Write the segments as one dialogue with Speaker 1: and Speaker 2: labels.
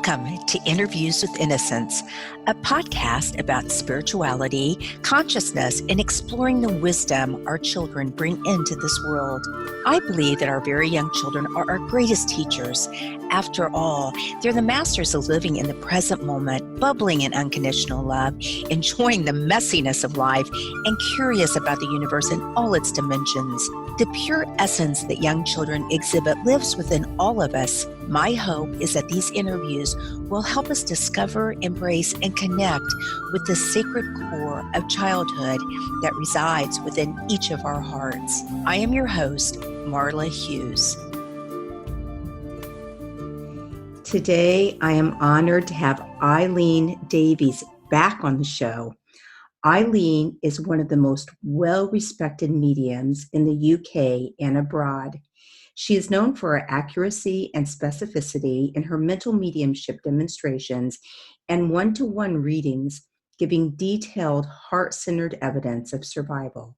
Speaker 1: Welcome to Interviews with Innocence, a podcast about spirituality, consciousness, and exploring the wisdom our children bring into this world. I believe that our very young children are our greatest teachers. After all, they're the masters of living in the present moment, bubbling in unconditional love, enjoying the messiness of life, and curious about the universe in all its dimensions. The pure essence that young children exhibit lives within all of us. My hope is that these interviews will help us discover, embrace, and connect with the sacred core of childhood that resides within each of our hearts. I am your host, Marla Hughes. Today, I am honored to have Eileen Davies back on the show. Eileen is one of the most well-respected mediums in the UK and abroad. She is known for her accuracy and specificity in her mental mediumship demonstrations and one-to-one readings, giving detailed, heart-centered evidence of survival.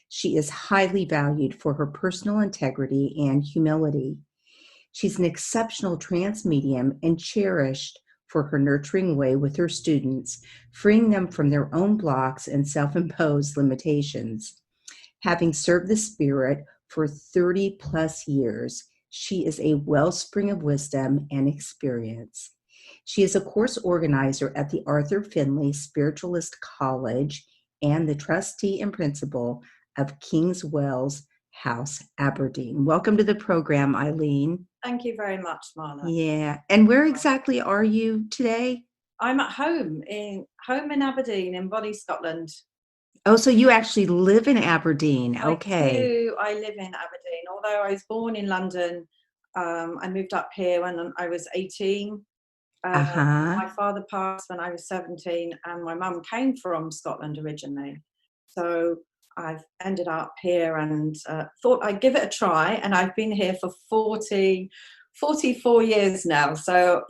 Speaker 1: She is highly valued for her personal integrity and humility. She's an exceptional trance medium and cherished for her nurturing way with her students, freeing them from their own blocks and self-imposed limitations. Having served the spirit for 30 plus years, she is a wellspring of wisdom and experience. She is a course organizer at the Arthur Findlay Spiritualist College and the trustee and principal of Kingswells House, Aberdeen. Welcome to the program, Eileen.
Speaker 2: Thank you very much, Marla.
Speaker 1: Yeah. And where exactly are you today?
Speaker 2: I'm at home in Aberdeen, in Bonnie, Scotland.
Speaker 1: Oh, so you actually live in Aberdeen. Okay.
Speaker 2: I live in Aberdeen. Although I was born in London, I moved up here when I was 18. My father passed when I was 17, and my mum came from Scotland originally. So I've ended up here and thought I'd give it a try, and I've been here for 44 years now. So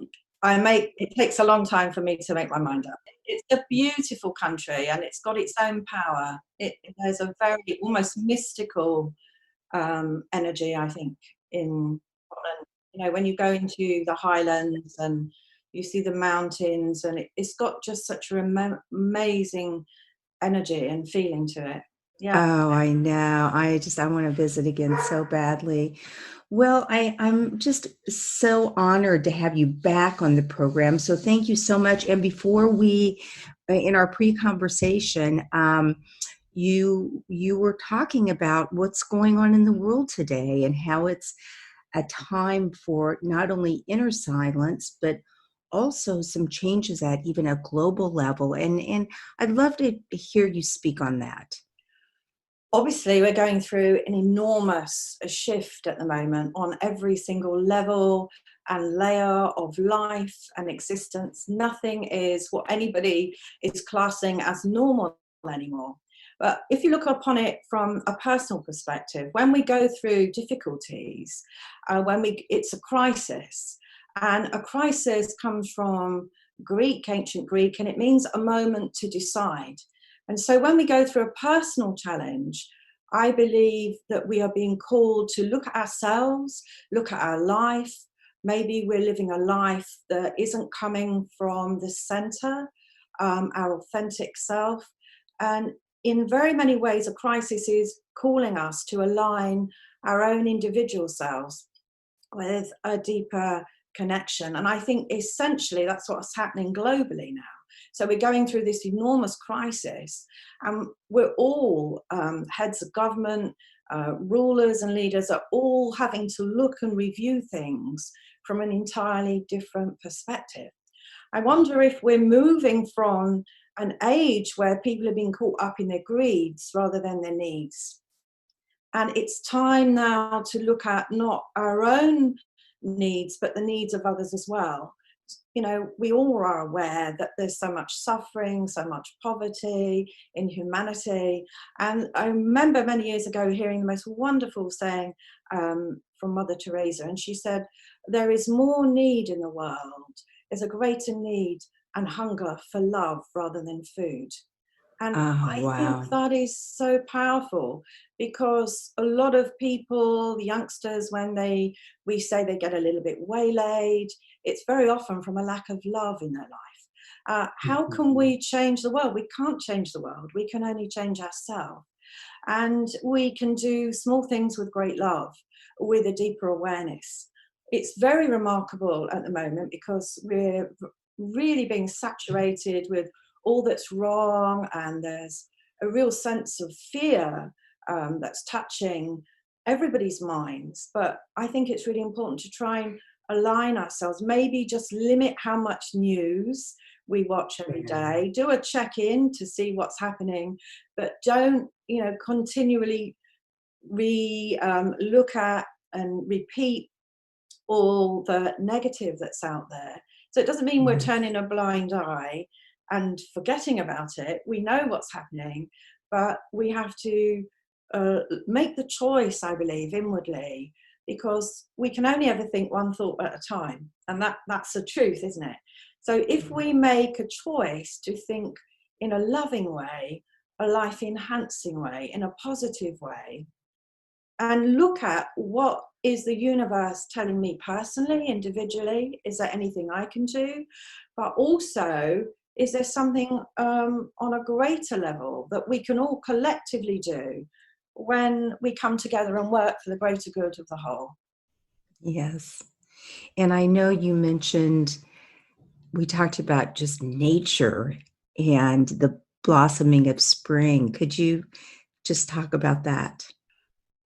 Speaker 2: it takes a long time for me to make my mind up. It's a beautiful country, and it's got its own power. There's a very almost mystical energy, I think, in Scotland. You know, when you go into the Highlands and you see the mountains, and it's got just such an amazing energy and feeling to it. Yeah.
Speaker 1: Oh, I know. I want to visit again so badly. Well, I'm just so honored to have you back on the program. So thank you so much. And before we, in our pre-conversation, you were talking about what's going on in the world today and how it's a time for not only inner silence, but also some changes at even a global level. And I'd love to hear you speak on that.
Speaker 2: Obviously, we're going through an enormous shift at the moment on every single level and layer of life and existence. Nothing is what anybody is classing as normal anymore. But if you look upon it from a personal perspective, when we go through difficulties, it's a crisis. And a crisis comes from Greek, ancient Greek, and it means a moment to decide. And so when we go through a personal challenge, I believe that we are being called to look at ourselves, look at our life. Maybe we're living a life that isn't coming from the center, our authentic self. And in very many ways, a crisis is calling us to align our own individual selves with a deeper connection. And I think essentially that's what's happening globally now. So we're going through this enormous crisis, and we're all heads of government, rulers and leaders are all having to look and review things from an entirely different perspective. I wonder if we're moving from an age where people are being caught up in their greeds rather than their needs. And it's time now to look at not our own needs, but the needs of others as well. You know, we all are aware that there's so much suffering, so much poverty in humanity. And I remember many years ago hearing the most wonderful saying from Mother Teresa. And she said, there is more need in the world. There's a greater need and hunger for love rather than food. And
Speaker 1: Oh,
Speaker 2: I think
Speaker 1: wow.
Speaker 2: that is so powerful, because a lot of people, the youngsters, when we say they get a little bit waylaid, it's very often from a lack of love in their life. How can
Speaker 1: Mhm.
Speaker 2: we change the world? We can't change the world. We can only change ourselves. And we can do small things with great love, with a deeper awareness. It's very remarkable at the moment, because we're really being saturated with all that's wrong, and there's a real sense of fear that's touching everybody's minds. But I think it's really important to try and align ourselves, maybe just limit how much news we watch every day, do a check-in to see what's happening, but don't, continually look at and repeat all the negative that's out there. So it doesn't mean we're
Speaker 1: Yes.
Speaker 2: turning a blind eye and forgetting about it. We know what's happening, but we have to make the choice, I believe, inwardly, because we can only ever think one thought at a time. And that's the truth, isn't it? So if we make a choice to think in a loving way, a life enhancing way, in a positive way, and look at what is the universe telling me personally, individually, is there anything I can do? But also, is there something on a greater level that we can all collectively do when we come together and work for the greater good of the whole?
Speaker 1: Yes. And I know you mentioned, we talked about just nature and the blossoming of spring. Could you just talk about that?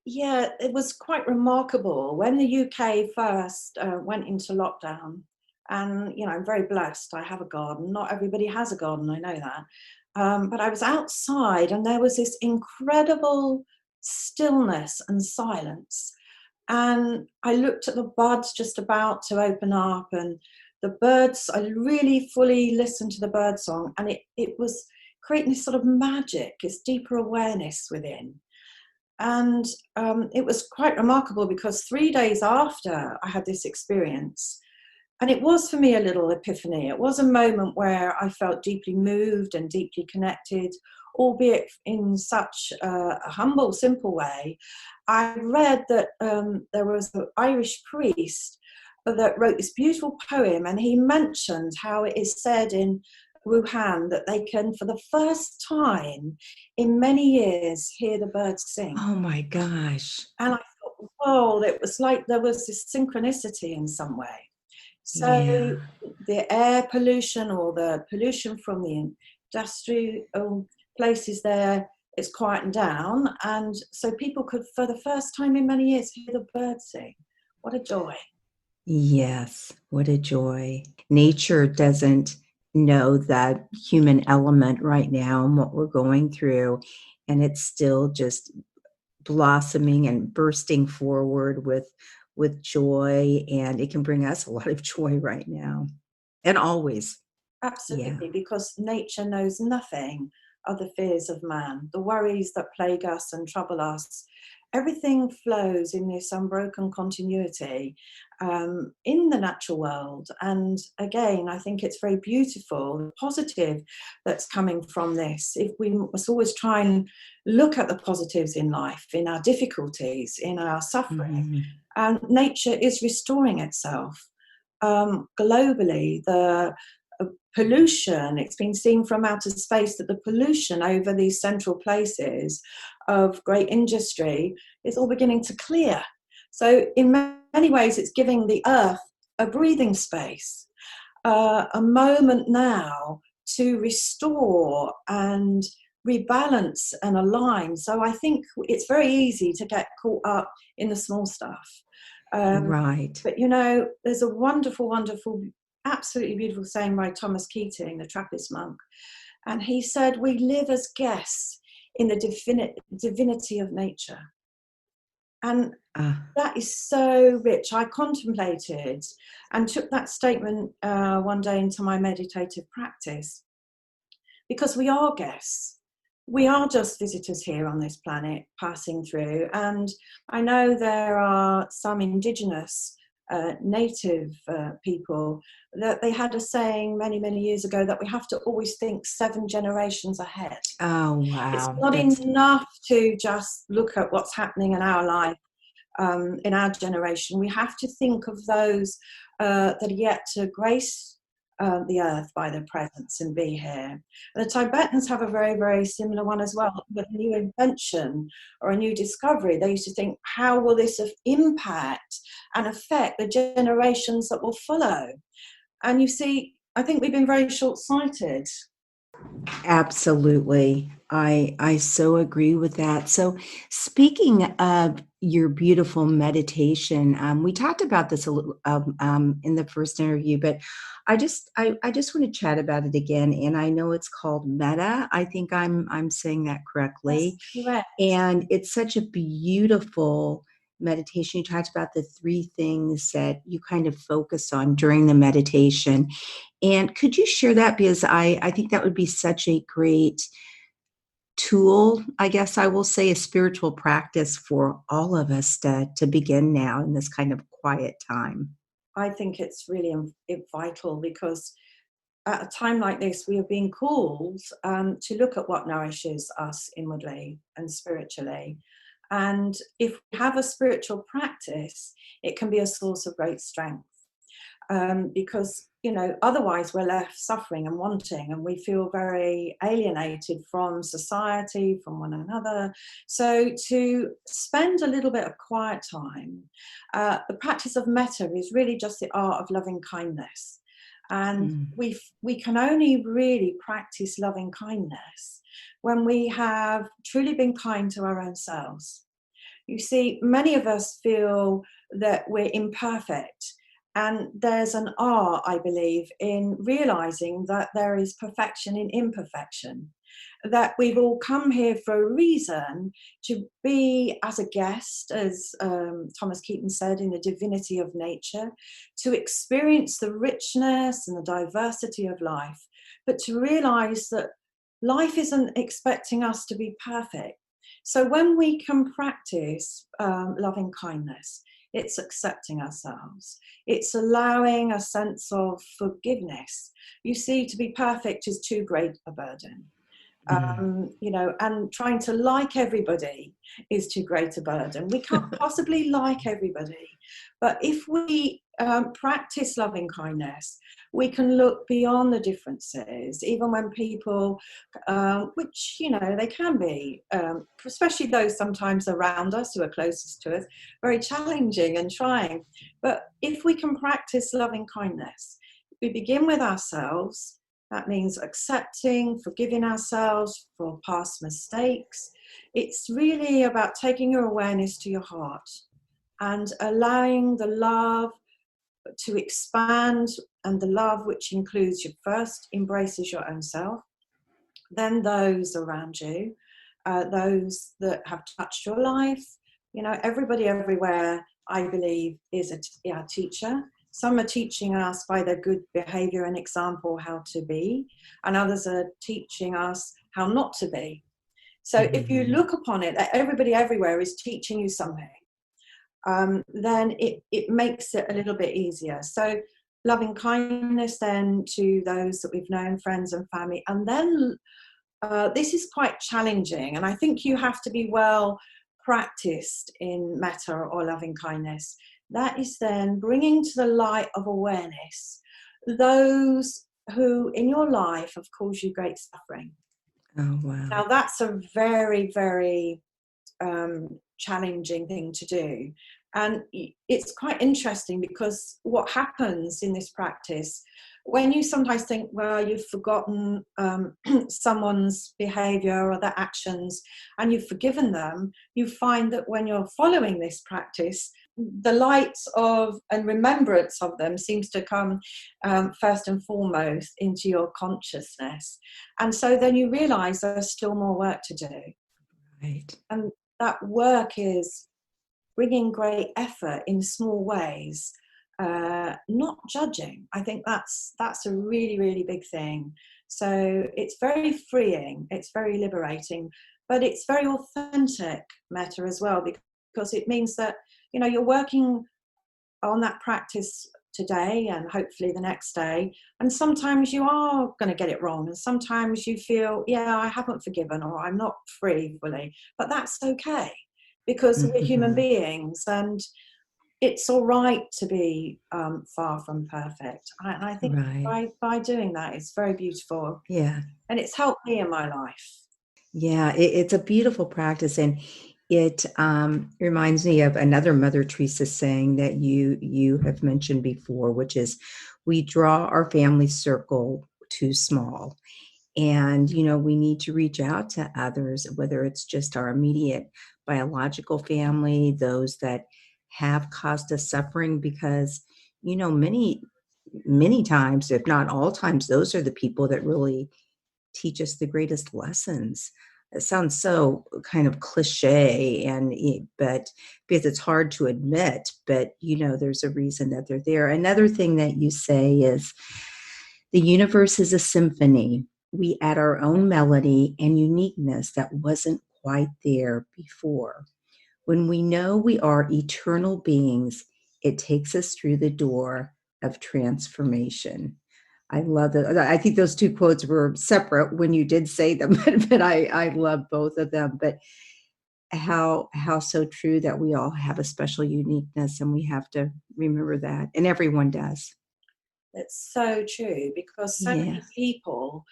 Speaker 2: Yeah, it was quite remarkable when the UK first went into lockdown. And, I'm very blessed. I have a garden. Not everybody has a garden, I know that. But I was outside, and there was this incredible stillness and silence. And I looked at the buds just about to open up, and the birds, I really fully listened to the bird song, and it was creating this sort of magic, this deeper awareness within. And it was quite remarkable, because 3 days after I had this experience, and it was for me a little epiphany. It was a moment where I felt deeply moved and deeply connected, albeit in such a humble, simple way. I read that there was an Irish priest that wrote this beautiful poem, and he mentioned how it is said in Wuhan that they can, for the first time in many years, hear the birds sing.
Speaker 1: Oh my gosh.
Speaker 2: And I thought, whoa, it was like there was this synchronicity in some way. So
Speaker 1: Yeah.
Speaker 2: the air pollution, or the pollution from the industrial places there, is quietened down. And so people could, for the first time in many years, hear the birds sing. What a joy.
Speaker 1: Yes. What a joy. Nature doesn't know that human element right now and what we're going through. And it's still just blossoming and bursting forward with joy, and it can bring us a lot of joy right now and always. Yeah.
Speaker 2: Absolutely, because nature knows nothing of the fears of man, the worries that plague us and trouble us. Everything flows in this unbroken continuity in the natural world. And again, I think it's very beautiful, the positive that's coming from this. If we must always try and look at the positives in life, in our difficulties, in our suffering,
Speaker 1: Mhm.
Speaker 2: and nature is restoring itself. Globally, the pollution, it's been seen from outer space that the pollution over these central places of great industry is all beginning to clear. So in many ways, it's giving the earth a breathing space, a moment now to restore and rebalance and align. So I think it's very easy to get caught up in the small stuff.
Speaker 1: Right.
Speaker 2: But there's a wonderful, wonderful, absolutely beautiful saying by Thomas Keating, the Trappist monk. And he said, we live as guests in the divinity of nature. And
Speaker 1: Ah,
Speaker 2: that is so rich. I contemplated and took that statement one day into my meditative practice, because we are guests. We are just visitors here on this planet, passing through. And I know there are some indigenous native people, that they had a saying many, many years ago that we have to always think 7 generations ahead.
Speaker 1: Oh,
Speaker 2: It's
Speaker 1: wow.
Speaker 2: not enough to just look at what's happening in our life, in our generation. We have to think of those that are yet to grace the earth by their presence and be here. The Tibetans have a very, very similar one as well. With a new invention or a new discovery, they used to think, how will this impact and affect the generations that will follow? And you see, I think we've been very short-sighted.
Speaker 1: Absolutely. I so agree with that. So speaking of your beautiful meditation, we talked about this a little in the first interview, but I just want to chat about it again. And I know it's called Metta. I think I'm saying that correctly.
Speaker 2: That's correct.
Speaker 1: And it's such a beautiful meditation. You talked about the 3 things that you kind of focus on during the meditation. And could you share that? Because I think that would be such a great tool, I guess I will say, a spiritual practice for all of us to begin now in this kind of quiet time.
Speaker 2: I think it's really vital, because at a time like this, we are being called to look at what nourishes us inwardly and spiritually. And if we have a spiritual practice, it can be a source of great strength. Because, otherwise we're left suffering and wanting, and we feel very alienated from society, from one another. So to spend a little bit of quiet time, the practice of metta is really just the art of loving kindness. And we can only really practice loving kindness when we have truly been kind to our own selves. You see, many of us feel that we're imperfect. And there's an art, I believe, in realizing that there is perfection in imperfection, that we've all come here for a reason, to be as a guest, as Thomas Keaton said, in the divinity of nature, to experience the richness and the diversity of life, but to realize that life isn't expecting us to be perfect. So when we can practice loving kindness, it's accepting ourselves. It's allowing a sense of forgiveness. You see, to be perfect is too great a burden. And trying to like everybody is too great a burden. We can't possibly like everybody. But if we practice loving kindness, we can look beyond the differences, even when people, which, they can be, especially those sometimes around us who are closest to us, very challenging and trying. But if we can practice loving kindness, we begin with ourselves. That means accepting, forgiving ourselves for past mistakes. It's really about taking your awareness to your heart and allowing the love to expand, and the love which includes, your first embraces your own self, then those around you, those that have touched your life. Everybody everywhere, I believe, is a teacher. Some are teaching us by their good behavior and example how to be, and others are teaching us how not to be. So if you look upon it, that everybody everywhere is teaching you something, then it makes it a little bit easier. So loving kindness then to those that we've known, friends and family. And then this is quite challenging, and I think you have to be well practiced in metta or loving kindness. That is then bringing to the light of awareness those who in your life have caused you great suffering.
Speaker 1: Oh, wow.
Speaker 2: Now that's a very, very challenging thing to do. And it's quite interesting, because what happens in this practice, when you sometimes think, well, you've forgotten someone's behavior or their actions and you've forgiven them, you find that when you're following this practice, the light of and remembrance of them seems to come first and foremost into your consciousness. And so then you realize there's still more work to do.
Speaker 1: Right.
Speaker 2: And that work is bringing great effort in small ways, not judging. I think that's a really, really big thing. So it's very freeing, it's very liberating, but it's very authentic metta as well, because it means that you're working on that practice today and hopefully the next day, and sometimes you are going to get it wrong, and sometimes you feel, yeah, I haven't forgiven, or I'm not free fully, but that's okay, because we're human
Speaker 1: Mhm.
Speaker 2: beings, and it's all right to be far from perfect. And I think
Speaker 1: Right.
Speaker 2: by doing that, it's very beautiful,
Speaker 1: Yeah.
Speaker 2: and it's helped me in my life.
Speaker 1: Yeah, it's a beautiful practice, and it reminds me of another Mother Teresa saying that you have mentioned before, which is, we draw our family circle too small, and we need to reach out to others, whether it's just our immediate biological family, those that have caused us suffering, because many times, if not all times, those are the people that really teach us the greatest lessons. It sounds so kind of cliche, but because it's hard to admit, but there's a reason that they're there. Another thing that you say is, the universe is a symphony. We add our own melody and uniqueness that wasn't quite there before. When we know we are eternal beings, it takes us through the door of transformation. I love that. I think those two quotes were separate when you did say them, but I love both of them. But how so true that we all have a special uniqueness, and we have to remember that, and everyone does.
Speaker 2: It's so true, because so
Speaker 1: Yeah,
Speaker 2: many people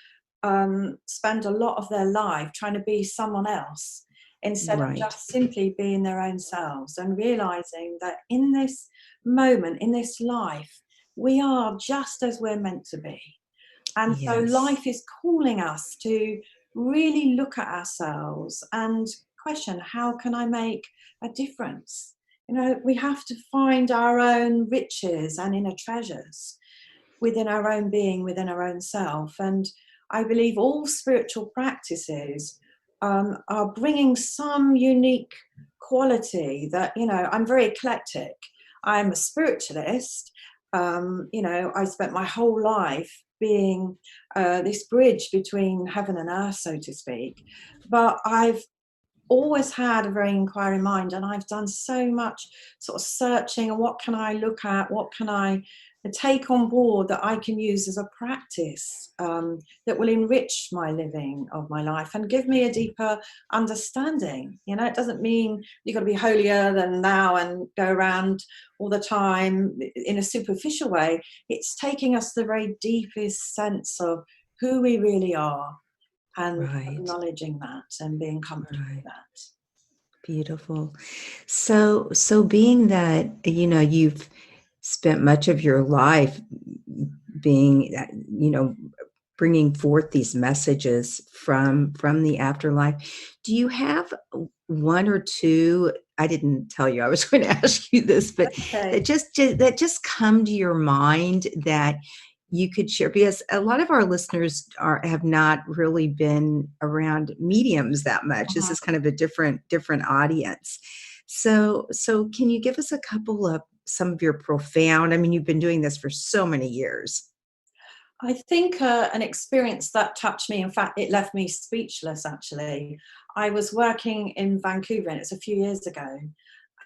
Speaker 2: spend a lot of their life trying to be someone else instead of
Speaker 1: right.
Speaker 2: just simply being their own selves, and realizing that in this moment, in this life, we are just as we're meant to be. And so
Speaker 1: Yes,
Speaker 2: life is calling us to really look at ourselves and question, how can I make a difference? We have to find our own riches and inner treasures within our own being, within our own self. And I believe all spiritual practices are bringing some unique quality that, I'm very eclectic. I'm a spiritualist. I spent my whole life being this bridge between heaven and earth, so to speak. But I've always had a very inquiring mind, and I've done so much sort of searching, and what can I look at, what can I take on board that I can use as a practice that will enrich my living of my life and give me a deeper understanding. It doesn't mean you've got to be holier than thou and go around all the time in a superficial way. It's taking us to the very deepest sense of who we really are, and
Speaker 1: right,
Speaker 2: acknowledging that and being comfortable with
Speaker 1: right.
Speaker 2: that.
Speaker 1: Beautiful. So being that, you've spent much of your life being, bringing forth these messages from the afterlife, do you have one or two? I didn't tell you I was going to ask you this, but
Speaker 2: Okay.
Speaker 1: that just come to your mind that you could share, because a lot of our listeners have not really been around mediums that much. This
Speaker 2: Mhm.
Speaker 1: is kind of a different audience. So can you give us a couple of some of your profound, I mean, you've been doing this for so many years.
Speaker 2: I think an experience that touched me, in fact, it left me speechless actually. I was working in Vancouver, and it's a few years ago,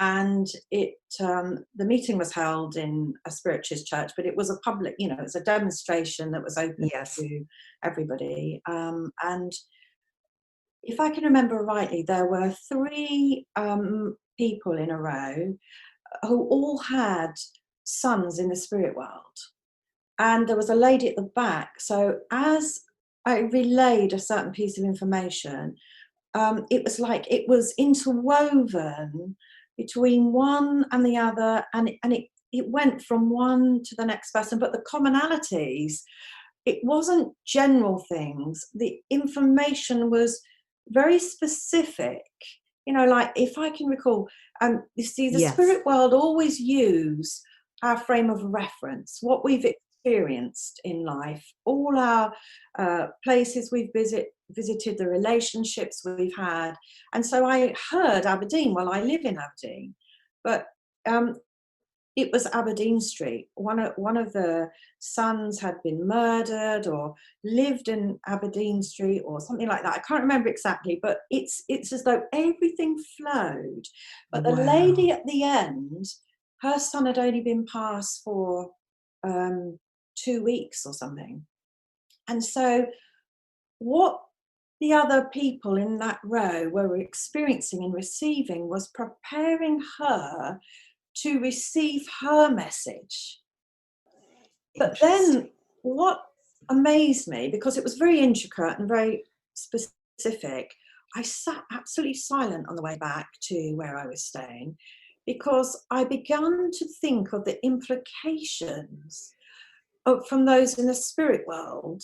Speaker 2: and the meeting was held in a spiritualist church, but it was a public, it was a demonstration that was open
Speaker 1: Yes.
Speaker 2: to everybody. And if I can remember rightly, there were three people in a row who all had sons in the spirit world. And there was a lady at the back. So as I relayed a certain piece of information, it was like it was interwoven between one and the other, and it went from one to the next person. But the commonalities, it wasn't general things. The information was very specific. Like if I can recall, you see, the
Speaker 1: Yes.
Speaker 2: spirit world always use our frame of reference, what we've experienced in life, all our places we've visited, the relationships we've had. And so I heard Aberdeen. Well, I live in Aberdeen, but um, it was Aberdeen Street. One of the sons had been murdered or lived in Aberdeen Street or something like that. I can't remember exactly, but it's as though everything flowed. But the lady
Speaker 1: Wow.
Speaker 2: at the end, her son had only been passed for 2 weeks or something. And so what the other people in that row were experiencing and receiving was preparing her to receive her message. But then what amazed me, because it was very intricate and very specific, I sat absolutely silent on the way back to where I was staying, because I began to think of the implications from those in the spirit world.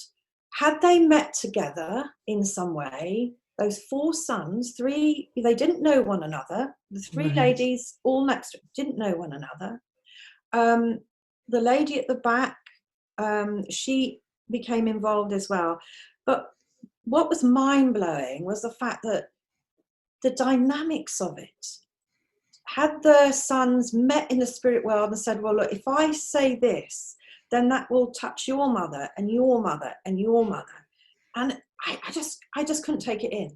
Speaker 2: Had they met together in some way, those 4 sons, 3, they didn't know one another. The 3
Speaker 1: Right.
Speaker 2: ladies all next to didn't know one another. The lady at the back, she became involved as well. But what was mind-blowing was the fact that the dynamics of it, had the sons met in the spirit world and said, well, look, if I say this, then that will touch your mother and your mother and your mother. And I just couldn't take it in.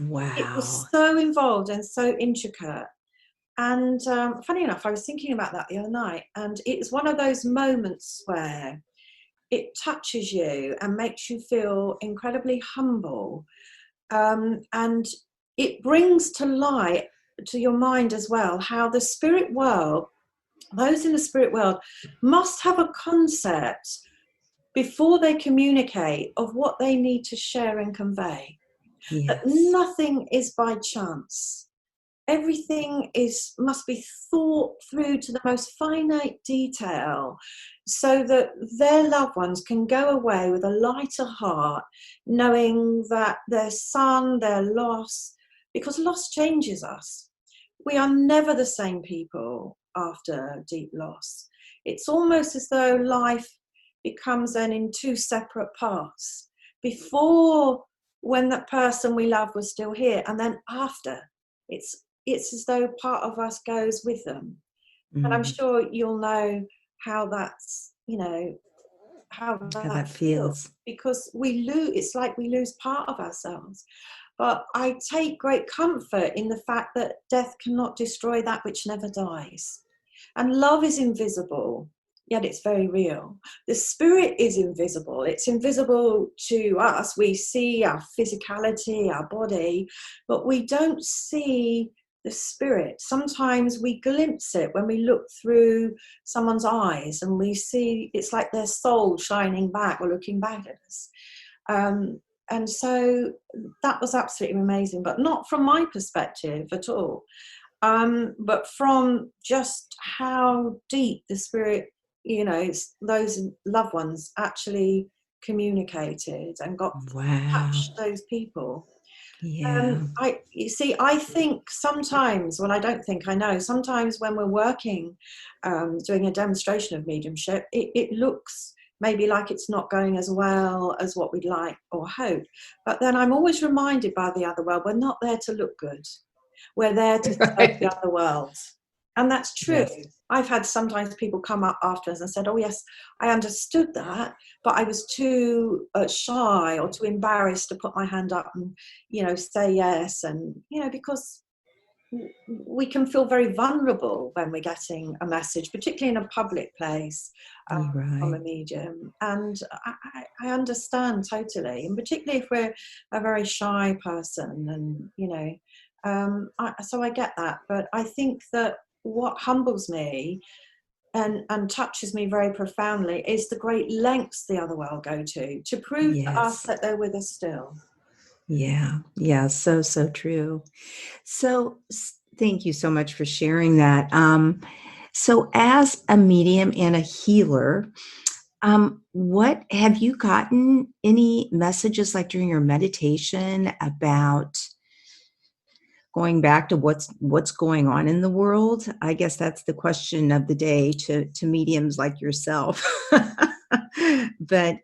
Speaker 1: Wow.
Speaker 2: It was so involved and so intricate. And funny enough, I was thinking about that the other night, and it's one of those moments where it touches you and makes you feel incredibly humble. And it brings to light to your mind as well how the spirit world, those in the spirit world, must have a concept before they communicate of what they need to share and convey.
Speaker 1: Yes.
Speaker 2: That nothing is by chance. Everything must be thought through to the most finite detail, so that their loved ones can go away with a lighter heart, knowing that their son, their loss, because loss changes us. We are never the same people after deep loss. It's almost as though life becomes then in 2 separate parts. Before, when that person we love was still here, and then after, it's as though part of us goes with them. And I'm sure you'll know how that's, how that feels, because it's like we lose part of ourselves. But I take great comfort in the fact that death cannot destroy that which never dies. And love is invisible, yet it's very real. The spirit is invisible. It's invisible to us. We see our physicality, our body, but we don't see the spirit. Sometimes we glimpse it when we look through someone's eyes, and we see it's like their soul shining back or looking back at us. And so that was absolutely amazing, but not from my perspective at all. But from just how deep the spirit, those loved ones actually communicated and got to touch those people.
Speaker 1: Yeah.
Speaker 2: I think sometimes, well, I don't think, I know, sometimes when we're working, doing a demonstration of mediumship, it looks maybe like it's not going as well as what we'd like or hope. But then I'm always reminded by the other world, we're not there to look good. We're there to serve the other world. And that's true. Yes. I've had sometimes people come up after us and said, oh yes, I understood that, but I was too shy or too embarrassed to put my hand up and, say yes. And, because we can feel very vulnerable when we're getting a message, particularly in a public place, from a medium. And I understand totally, and particularly if we're a very shy person, and, so I get that. But I think that what humbles me and touches me very profoundly is the great lengths the other world go to prove to us that they're with us still.
Speaker 1: Yeah, so true. So thank you so much for sharing that. So as a medium and a healer, what have you gotten any messages like during your meditation about going back to what's going on in the world? I guess that's the question of the day to mediums like yourself. But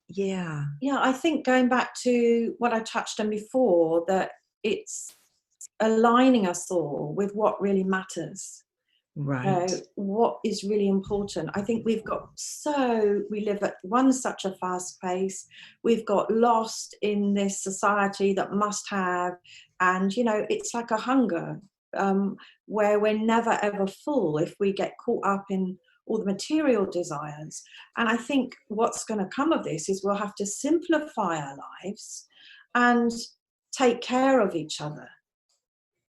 Speaker 1: yeah,
Speaker 2: I think going back to what I touched on before, that it's aligning us all with what really matters.
Speaker 1: right.
Speaker 2: What is really important. I think we live at such a fast pace. We've got lost in this society that must have, and it's like a hunger where we're never ever full if we get caught up in all the material desires. And I think what's going to come of this is we'll have to simplify our lives and take care of each other.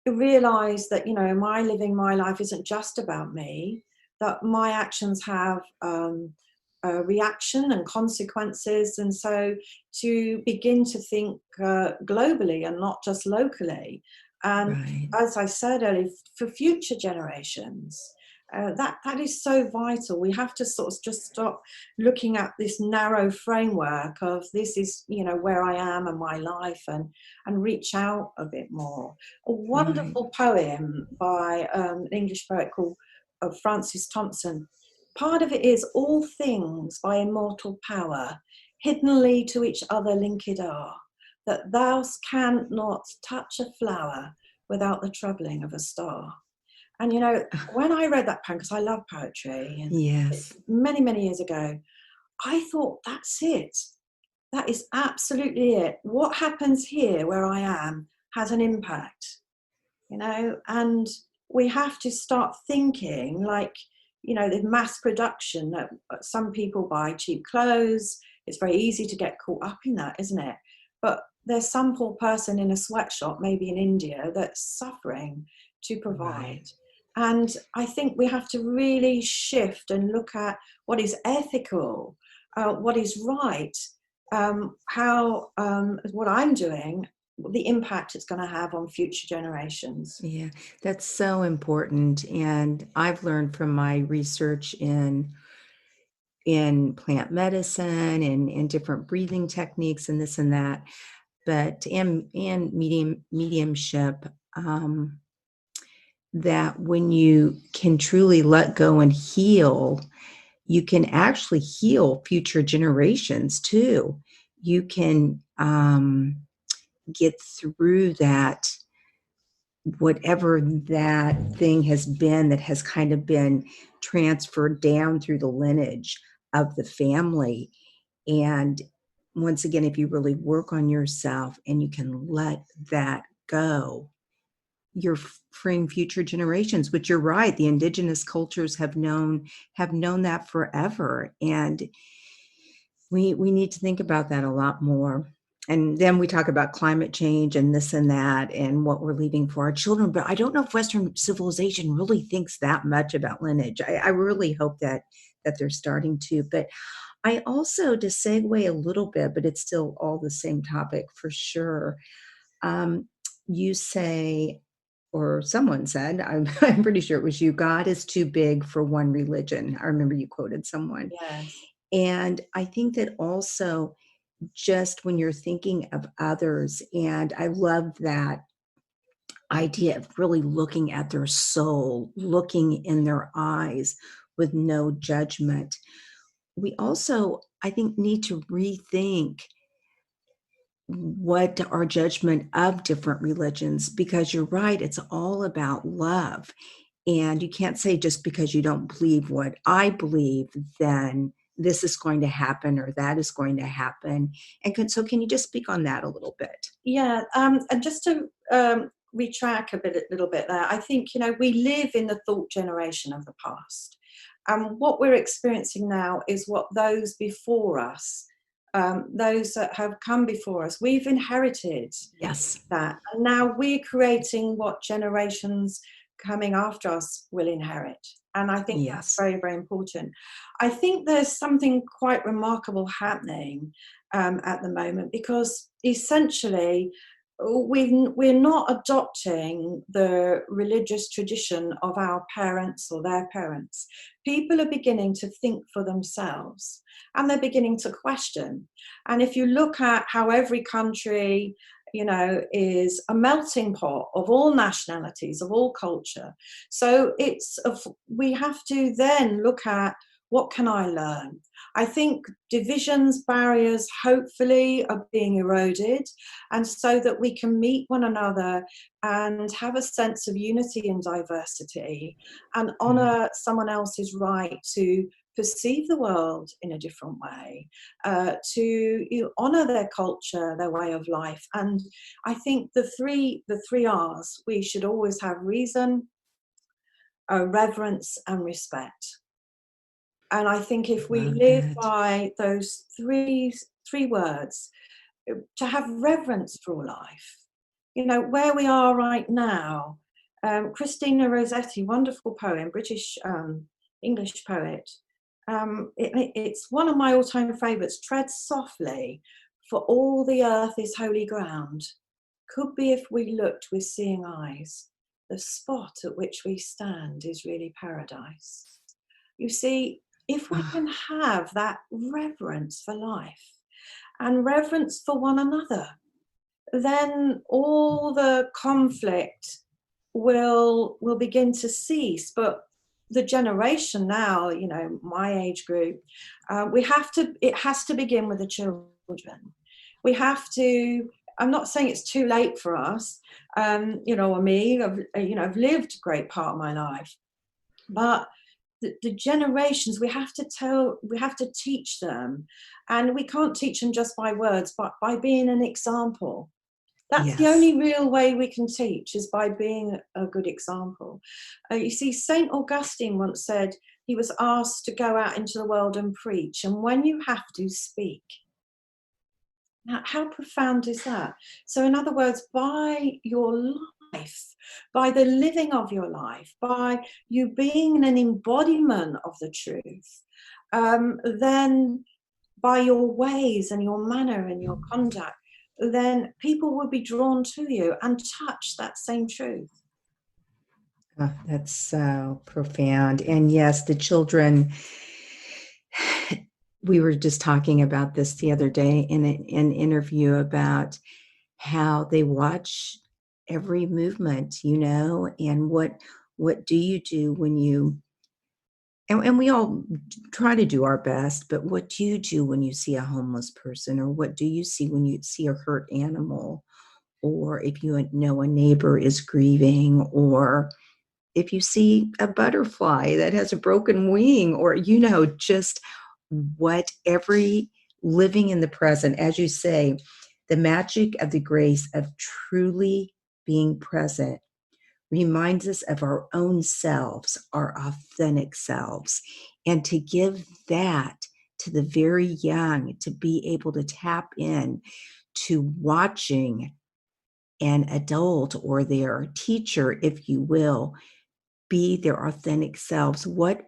Speaker 2: Realize that, you know, my living my life isn't just about me, that my actions have a reaction and consequences. And so to begin to think globally and not just locally. And
Speaker 1: Right.
Speaker 2: as I said earlier, for future generations, that is so vital. We have to sort of just stop looking at this narrow framework of this is, you know, where I am and my life, and reach out a bit more. A
Speaker 1: Right.
Speaker 2: wonderful poem by an English poet called Francis Thompson. Part of it is all things by immortal power, hiddenly to each other linked are, that thou canst not touch a flower without the troubling of a star. And, you know, when I read that poem, because I love poetry, and
Speaker 1: Yes.
Speaker 2: many, many years ago, I thought, that's it. That is absolutely it. What happens here where I am has an impact, you know, and we have to start thinking like, you know, the mass production that some people buy cheap clothes. It's very easy to get caught up in that, isn't it? But there's some poor person in a sweatshop, maybe in India, that's suffering to provide.
Speaker 1: Right.
Speaker 2: And I think we have to really shift and look at what is ethical, what is right, how what I'm doing, the impact it's going to have on future generations.
Speaker 1: Yeah, that's so important. And I've learned from my research in plant medicine and in different breathing techniques and this and that, but and mediumship, that when you can truly let go and heal, you can actually heal future generations too. You can get through that, whatever that thing has been that has kind of been transferred down through the lineage of the family. And once again, if you really work on yourself and you can let that go, you're freeing future generations, which you're right, the indigenous cultures have known that forever. And we need to think about that a lot more. And then we talk about climate change and this and that and what we're leaving for our children. But I don't know if Western civilization really thinks that much about lineage. I really hope that they're starting to. But I also, to segue a little bit, but it's still all the same topic for sure. Um, you say, or someone said, I'm pretty sure it was you, God is too big for one religion. I remember you quoted someone.
Speaker 2: Yes.
Speaker 1: And I think that also, just when you're thinking of others, and I love that idea of really looking at their soul, looking in their eyes with no judgment. We also, I think, need to rethink what our judgment of different religions, because you're right, it's all about love. And you can't say just because you don't believe what I believe, then this is going to happen or that is going to happen. And so can you just speak on that a little bit?
Speaker 2: Yeah, and just to retrack a little bit there, I think, you know, we live in the thought generation of the past. What we're experiencing now is what those before us, those that have come before us, we've inherited
Speaker 1: Yes.
Speaker 2: that. And now we're creating what generations coming after us will inherit. And I think that's
Speaker 1: Yes.
Speaker 2: very, very important. I think there's something quite remarkable happening at the moment, because essentially we're not adopting the religious tradition of our parents or their parents. People are beginning to think for themselves, and they're beginning to question. And if you look at how every country, you know, is a melting pot of all nationalities, of all culture. So we have to then look at, what can I learn? I think divisions, barriers, hopefully are being eroded, and so that we can meet one another and have a sense of unity and diversity, and honour someone else's right to perceive the world in a different way, to honor their culture, their way of life. And I think the three R's, we should always have reason, reverence, and respect. And I think if we
Speaker 1: Love
Speaker 2: live
Speaker 1: that.
Speaker 2: by those three words, to have reverence for all life, where we are right now. Christina Rossetti, wonderful poem, British English poet. It's one of my all-time favourites. Tread softly, for all the earth is holy ground. Could be if we looked with seeing eyes, the spot at which we stand is really paradise. You see, if we can have that reverence for life and reverence for one another, then all the conflict will begin to cease. But the generation now, my age group, it has to begin with the children. We have to, I'm not saying it's too late for us, or me, I've lived a great part of my life, but the generations, we have to teach them, and we can't teach them just by words, but by being an example. That's the
Speaker 1: Yes.
Speaker 2: only real way we can teach, is by being a good example. You see, St. Augustine once said he was asked to go out into the world and preach, and when you have to, speak. Now, how profound is that? So in other words, by your life, by the living of your life, by you being an embodiment of the truth, then by your ways and your manner and your conduct, then people will be drawn to you and touch that same truth.
Speaker 1: Oh, that's so profound. And yes, the children, we were just talking about this the other day in an interview about how they watch every movement, and what do you do when you, and we all try to do our best, but what do you do when you see a homeless person, or what do you see when you see a hurt animal, or if you know a neighbor is grieving, or if you see a butterfly that has a broken wing, or, just what every living in the present, as you say, the magic of the grace of truly being present reminds us of our own selves, our authentic selves, and to give that to the very young, to be able to tap in to watching an adult or their teacher, if you will, be their authentic selves. What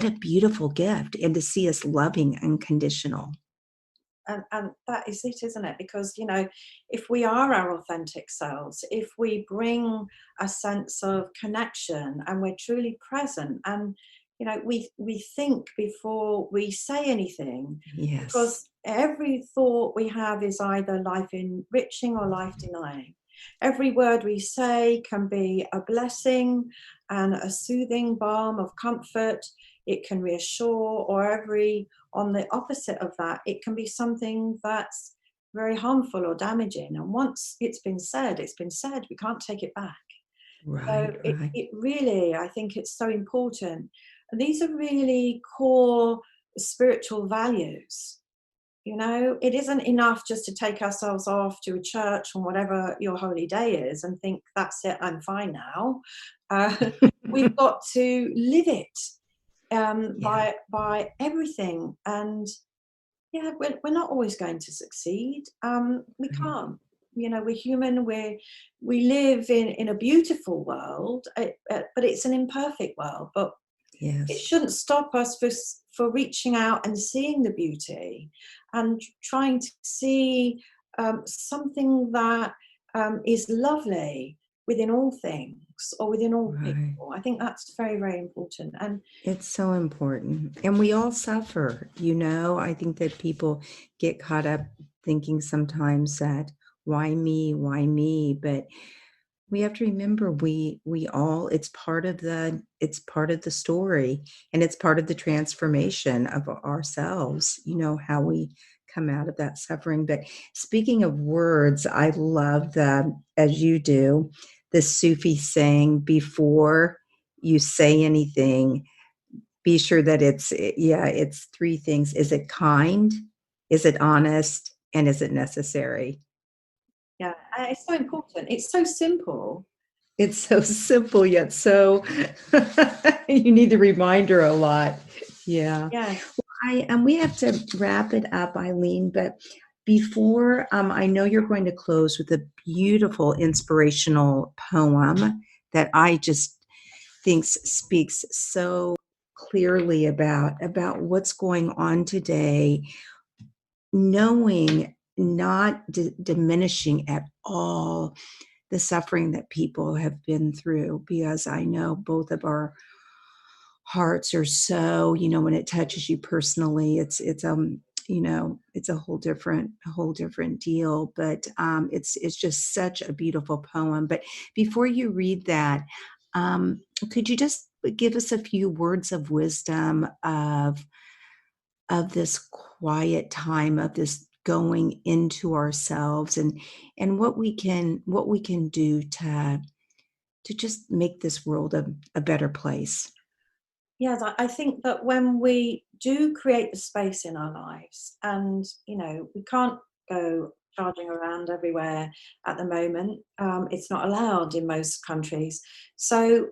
Speaker 1: a beautiful gift, and to see us loving unconditional.
Speaker 2: And that is it, isn't it? Because, if we are our authentic selves, if we bring a sense of connection and we're truly present, and, we think before we say anything,
Speaker 1: Yes.
Speaker 2: because every thought we have is either life enriching or life denying. Every word we say can be a blessing and a soothing balm of comfort. It can reassure, or on the opposite of that, it can be something that's very harmful or damaging. And once it's been said, we can't take it back.
Speaker 1: Right,
Speaker 2: So
Speaker 1: right.
Speaker 2: it really, I think it's so important. And these are really core spiritual values. It isn't enough just to take ourselves off to a church on whatever your holy day is and think, that's it, I'm fine now. We've got to live it.
Speaker 1: Yeah.
Speaker 2: By everything. And yeah, we're not always going to succeed. We
Speaker 1: Right.
Speaker 2: can't. We're human. We live in a beautiful world, but it's an imperfect world. But it
Speaker 1: Yes.
Speaker 2: shouldn't stop us for reaching out and seeing the beauty, and trying to see something that is lovely within all things, or within all
Speaker 1: Right.
Speaker 2: people. I think that's very, very important. And
Speaker 1: It's so important. And we all suffer, I think that people get caught up thinking sometimes that why me, why me? But we have to remember we all, it's part of the story, and it's part of the transformation of ourselves, how we come out of that suffering. But speaking of words, I love as you do, the Sufi saying, before you say anything, be sure that it's three things. Is it kind? Is it honest? And is it necessary?
Speaker 2: Yeah, it's so important. It's so simple.
Speaker 1: It's so simple yet so you need the reminder a lot. Yeah.
Speaker 2: Yes.
Speaker 1: We have to wrap it up, Eileen, but before I know you're going to close with a beautiful inspirational poem that I just think speaks so clearly about what's going on today, knowing, not diminishing at all the suffering that people have been through, because I know both of our hearts are so, when it touches you personally, it's a whole different deal. But it's just such a beautiful poem. But before you read that, could you just give us a few words of wisdom of this quiet time, of this going into ourselves, and what we can do to just make this world a better place?
Speaker 2: Yes, I think that when we do create the space in our lives, and we can't go charging around everywhere at the moment. It's not allowed in most countries. So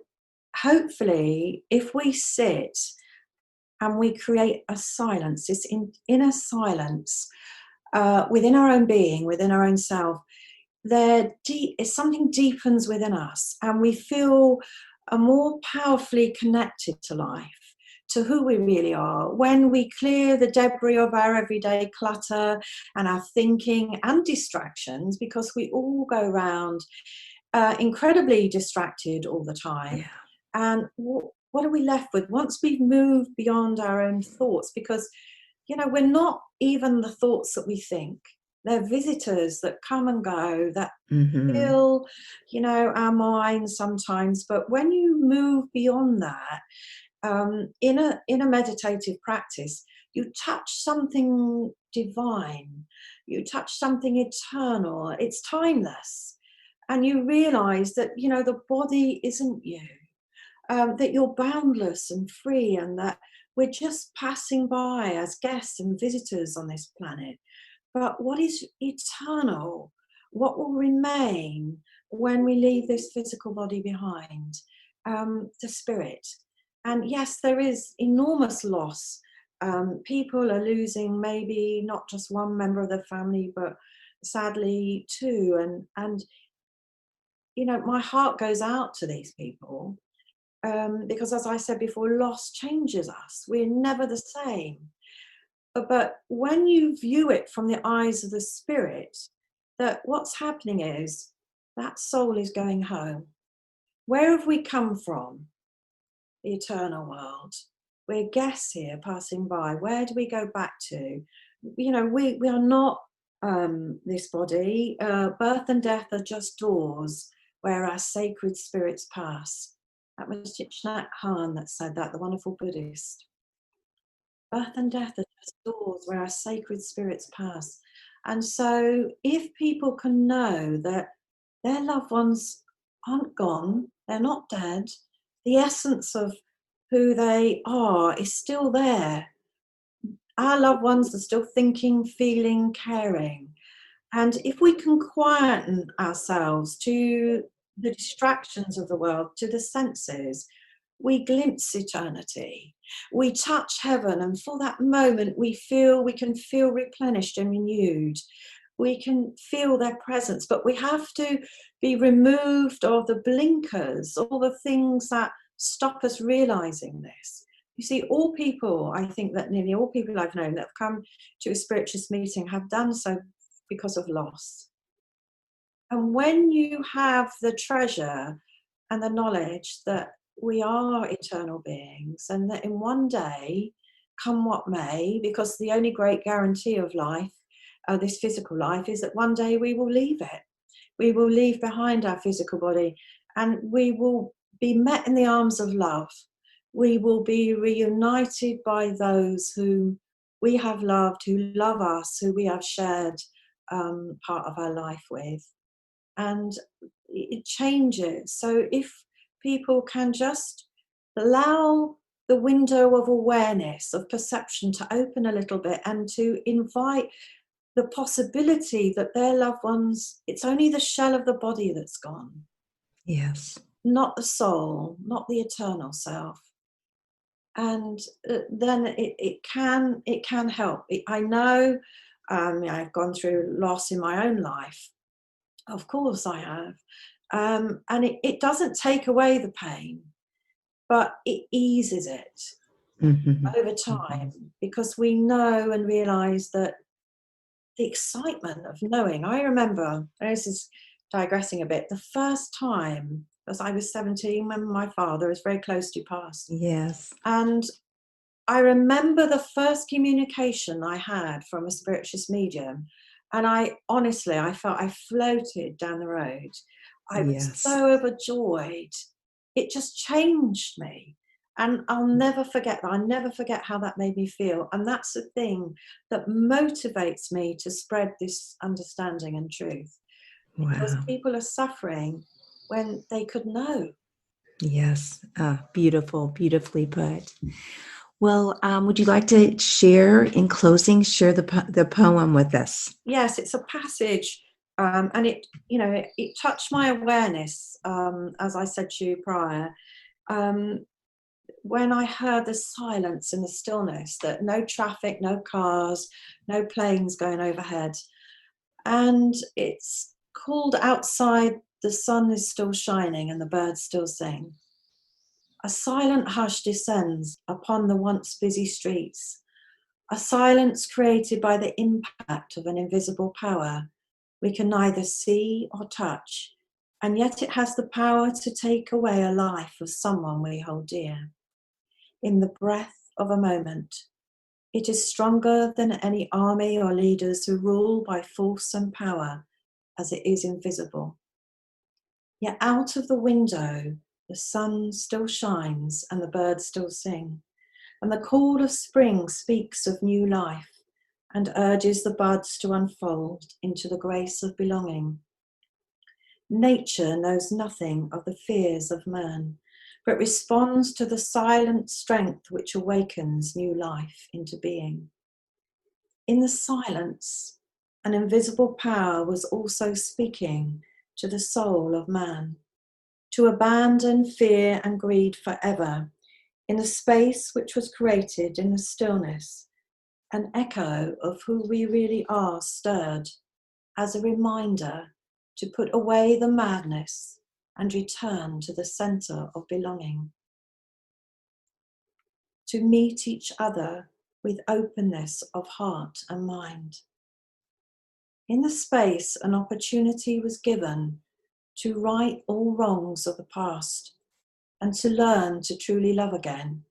Speaker 2: hopefully, if we sit and we create a silence, this inner silence within our own being, within our own self, something deepens within us, and we feel more powerfully connected to life, to who we really are. When we clear the debris of our everyday clutter and our thinking and distractions, because we all go around incredibly distracted all the time.
Speaker 1: Yeah.
Speaker 2: And what are we left with once we've moved beyond our own thoughts? Because, we're not even the thoughts that we think. They're visitors that come and go, that
Speaker 1: Mm-hmm.
Speaker 2: fill, our minds sometimes. But when you move beyond that, in a meditative practice, you touch something divine, you touch something eternal. It's timeless, and you realize that the body isn't you, that you're boundless and free, and that we're just passing by as guests and visitors on this planet. But what is eternal, what will remain when we leave this physical body behind? The spirit. And yes, there is enormous loss. People are losing maybe not just one member of their family, but sadly two. And my heart goes out to these people, because, as I said before, loss changes us. We're never the same. But when you view it from the eyes of the spirit, that what's happening is that soul is going home. Where have we come from? The eternal world. We're guests here passing by. Where do we go back to? We are not this body. Birth and death are just doors where our sacred spirits pass. That was Thich Nhat Hanh that said that, the wonderful Buddhist. Birth and death are just doors where our sacred spirits pass. And so if people can know that their loved ones aren't gone, they're not dead, the essence of who they are is still there. Our loved ones are still thinking, feeling, caring. And if we can quieten ourselves to the distractions of the world, to the senses, we glimpse eternity. We touch heaven, and for that moment we can feel replenished and renewed. We can feel their presence, but we have to be removed of the blinkers, all the things that stop us realizing this. You see, I think that nearly all people I've known that have come to a spiritualist meeting have done so because of loss. And when you have the treasure and the knowledge that we are eternal beings, and that in one day, come what may, because the only great guarantee of life, this physical life, is that one day we will leave it. We will leave behind our physical body, and we will be met in the arms of love. We will be reunited by those whom we have loved, who love us, who we have shared part of our life with. And it changes. So if people can just allow the window of awareness, of perception to open a little bit and to invite the possibility that their loved ones, it's only the shell of the body that's gone,
Speaker 1: Yes.
Speaker 2: not the soul, not the eternal self. And then it can help. I know I've gone through loss in my own life. Of course I have. And it doesn't take away the pain, but it eases it
Speaker 1: Mm-hmm.
Speaker 2: over
Speaker 1: Mm-hmm.
Speaker 2: time, because we know and realize that the excitement of knowing. I remember, this is digressing a bit, the first time, as I was 17, when my father was very close to pass.
Speaker 1: Yes.
Speaker 2: And I remember the first communication I had from a spiritualist medium. And I felt I floated down the road. I was
Speaker 1: Yes.
Speaker 2: so overjoyed. It just changed me. And I'll never forget that. I'll never forget how that made me feel. And that's the thing that motivates me to spread this understanding and truth. Because
Speaker 1: Wow.
Speaker 2: people are suffering when they could know.
Speaker 1: Yes. Beautiful. Beautifully put. Well, would you like to share in closing, share the poem with us?
Speaker 2: Yes, it's a passage, and it touched my awareness, as I said to you prior, um, when I heard the silence and the stillness, that no traffic, no cars, no planes going overhead. And it's called outside, the sun is still shining and the birds still sing. A silent hush descends upon the once busy streets, a silence created by the impact of an invisible power we can neither see or touch, and yet it has the power to take away a life of someone we hold dear. In the breath of a moment, it is stronger than any army or leaders who rule by force and power, as it is invisible. Yet out of the window, the sun still shines and the birds still sing, and the call of spring speaks of new life and urges the buds to unfold into the grace of belonging. Nature knows nothing of the fears of man, but responds to the silent strength which awakens new life into being. In the silence, an invisible power was also speaking to the soul of man, to abandon fear and greed forever in a space which was created in the stillness. An echo of who we really are stirred as a reminder to put away the madness and return to the center of belonging. To meet each other with openness of heart and mind. In the space, an opportunity was given to right all wrongs of the past and to learn to truly love again.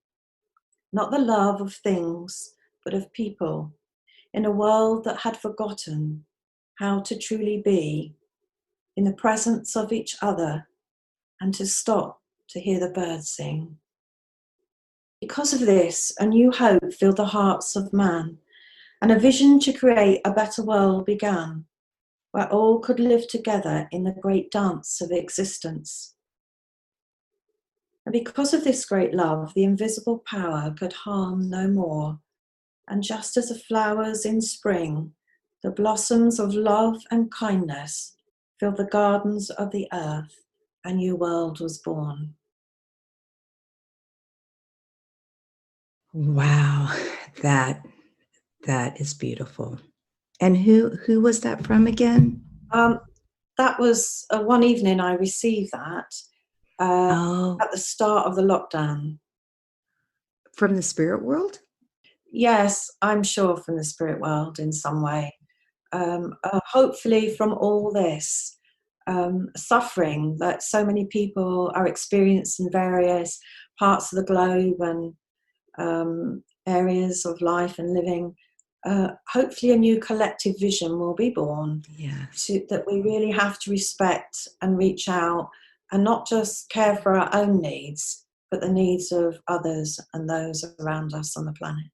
Speaker 2: Not the love of things, but of people, in a world that had forgotten how to truly be in the presence of each other, and to stop to hear the birds sing. Because of this, a new hope filled the hearts of man, and a vision to create a better world began, where all could live together in the great dance of existence. And because of this great love, the invisible power could harm no more. And just as the flowers in spring, the blossoms of love and kindness filled the gardens of the earth, a new world was born.
Speaker 1: Wow, that that is beautiful. And who was that from again?
Speaker 2: Um, that was one evening I received that
Speaker 1: Oh,
Speaker 2: at the start of the lockdown.
Speaker 1: from the spirit world?
Speaker 2: Yes, I'm sure from the spirit world in some way. Hopefully from all this suffering that so many people are experiencing in various parts of the globe and areas of life and living, hopefully a new collective vision will be born
Speaker 1: Yes.
Speaker 2: that we really have to respect and reach out and not just care for our own needs, but the needs of others and those around us on the planet.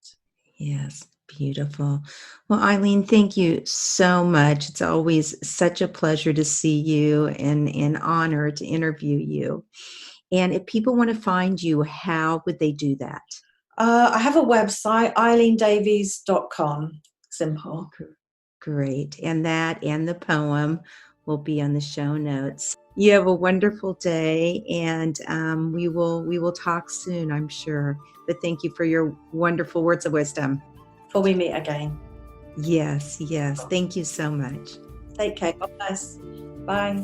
Speaker 1: Yes. Beautiful. Well, Eileen, thank you so much. It's always such a pleasure to see you and an honor to interview you. And if people want to find you, how would they do that?
Speaker 2: I have a website, eileendavies.com. Simple.
Speaker 1: Great. And that and the poem will be on the show notes. You have a wonderful day, and we will talk soon, I'm sure. But thank you for your wonderful words of wisdom.
Speaker 2: Before we meet again.
Speaker 1: Yes. Thank you so much.
Speaker 2: Take care. God bless. Bye.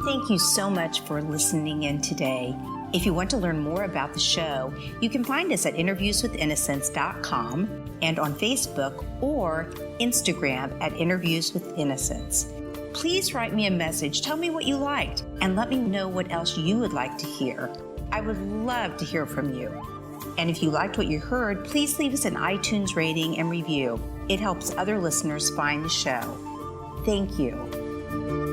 Speaker 3: Thank you so much for listening in today. If you want to learn more about the show, you can find us at interviewswithinnocence.com and on Facebook or Instagram at Interviews with Innocence. Please write me a message, tell me what you liked, and let me know what else you would like to hear. I would love to hear from you. And if you liked what you heard, please leave us an iTunes rating and review. It helps other listeners find the show. Thank you.